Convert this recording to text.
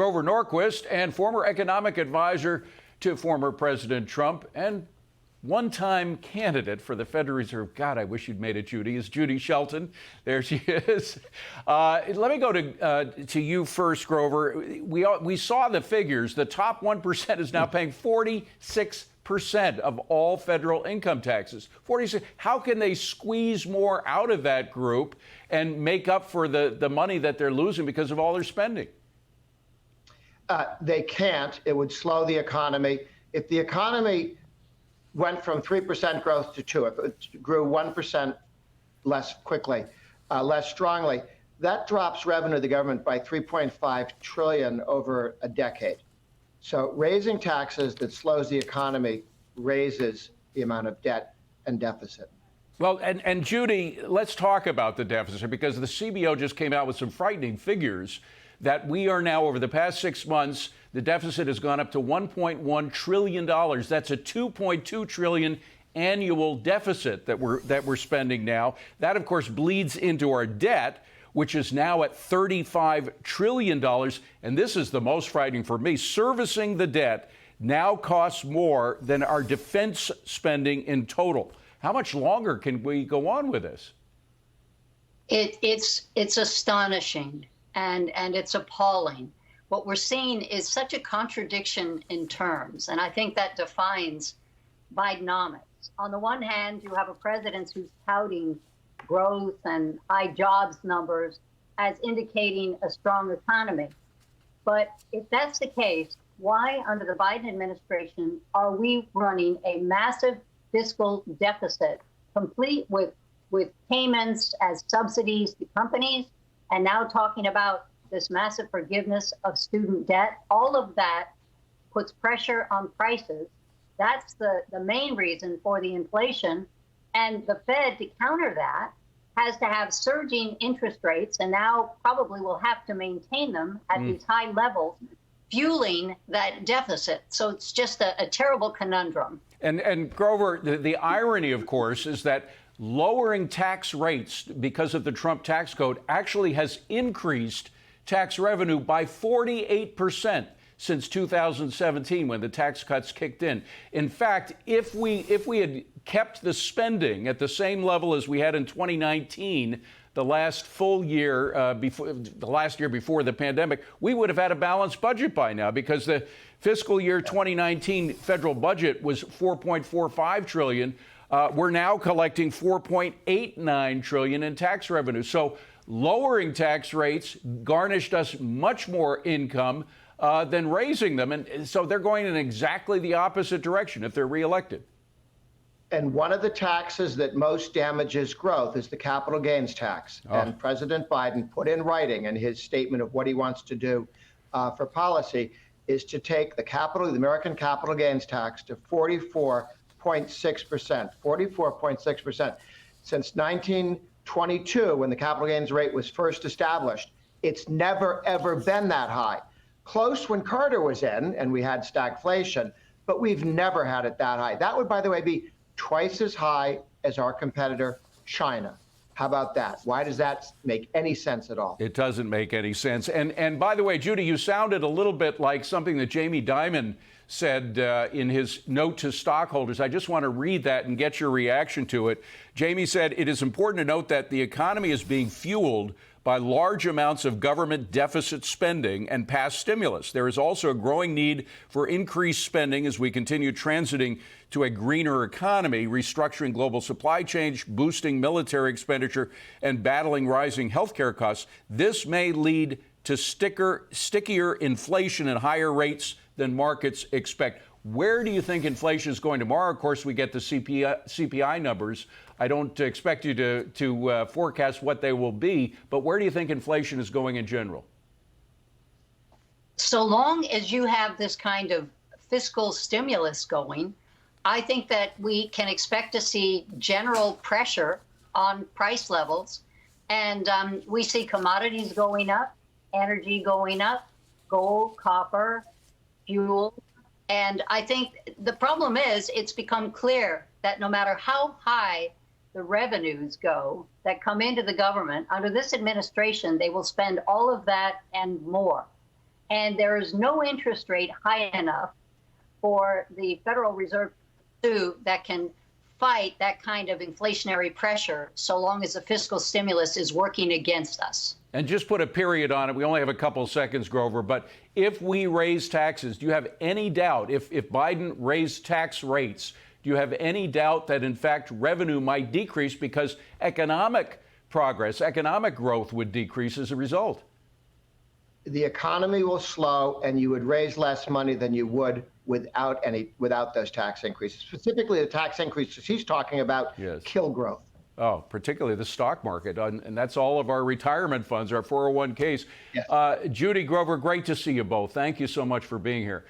Grover Norquist, and former economic advisor to former President Trump and one-time candidate for the Federal Reserve. God, I wish you'd made it, Judy. Is Judy Shelton? There she is. Let me go to you first, Grover. We saw the figures. The top 1% is now paying 46% of all federal income taxes. 46. How can they squeeze more out of that group and make up for the money that they're losing because of all their spending? They can't. It would slow the economy. If the economy went from 3% growth to 2%, if it grew 1% less quickly, less strongly, that drops revenue of the government by $3.5 trillion over a decade. So raising taxes that slows the economy raises the amount of debt and deficit. Well, and Judy, let's talk about the deficit, because the CBO just came out with some frightening figures that we are now, over the past 6 months, the deficit has gone up to $1.1 trillion. That's a $2.2 trillion annual deficit that we're spending now. That, of course, bleeds into our debt, which is now at $35 trillion. And this is the most frightening for me. Servicing the debt now costs more than our defense spending in total. How much longer can we go on with this? It's astonishing and it's appalling. What we're seeing is such a contradiction in terms, and I think that defines Bidenomics. On the one hand, you have a president who's touting growth and high jobs numbers as indicating a strong economy. But if that's the case, why under the Biden administration are we running a massive fiscal deficit, complete with payments as subsidies to companies, and now talking about this massive forgiveness of student debt? All of that puts pressure on prices. That's the main reason for the inflation. And the Fed, to counter that, has to have surging interest rates, and now probably will have to maintain them at these high levels, fueling that deficit. So it's just a terrible conundrum. And Grover, the irony, of course, is that lowering tax rates because of the Trump tax code actually has increased tax revenue by 48% since 2017, when the tax cuts kicked in. In fact, if we had kept the spending at the same level as we had in 2019, the last full year, the last year before the pandemic, we would have had a balanced budget by now, because the fiscal year 2019 federal budget was $4.45 trillion. We're now collecting $4.89 trillion in tax revenue. So lowering tax rates garnished us much more income than raising them. And so they're going in exactly the opposite direction if they're reelected. And one of the taxes that most damages growth is the capital gains tax. And President Biden put in writing in his statement of what he wants to do for policy is to take the American capital gains tax to 44.6%. 44.6%. Since 1922, when the capital gains rate was first established, it's never, ever been that high. Close when Carter was in, and we had stagflation, but we've never had it that high. That would, by the way, be twice as high as our competitor, China. How about that? Why does that make any sense at all? It doesn't make any sense. And by the way, Judy, you sounded a little bit like something that Jamie Dimon said in his note to stockholders. I just want to read that and get your reaction to it. Jamie said, "It is important to note that the economy is being fueled by large amounts of government deficit spending and past stimulus. There is also a growing need for increased spending as we continue transiting to a greener economy, restructuring global supply chains, boosting military expenditure, and battling rising healthcare costs. This may lead to stickier inflation and higher rates than markets expect." Where do you think inflation is going tomorrow? Of course, we get the CPI numbers. I don't expect you to forecast what they will be, but where do you think inflation is going in general? So long as you have this kind of fiscal stimulus going, I think that we can expect to see general pressure on price levels. And we see commodities going up, energy going up, gold, copper, fuel. And I think the problem is it's become clear that no matter how high the revenues go that come into the government, under this administration, they will spend all of that and more. And there is no interest rate high enough for the Federal Reserve that can fight that kind of inflationary pressure so long as the fiscal stimulus is working against us. And just put a period on it. We only have a couple of seconds, Grover. But if we raise taxes, do you have any doubt, if Biden raised tax rates, do you have any doubt that, in fact, revenue might decrease because economic progress, economic growth would decrease as a result? The economy will slow, and you would raise less money than you would without those tax increases. Specifically, the tax increases he's talking about kill growth. Oh, particularly the stock market, and that's all of our retirement funds, our 401ks. Yes. Judy, Grover, great to see you both. Thank you so much for being here.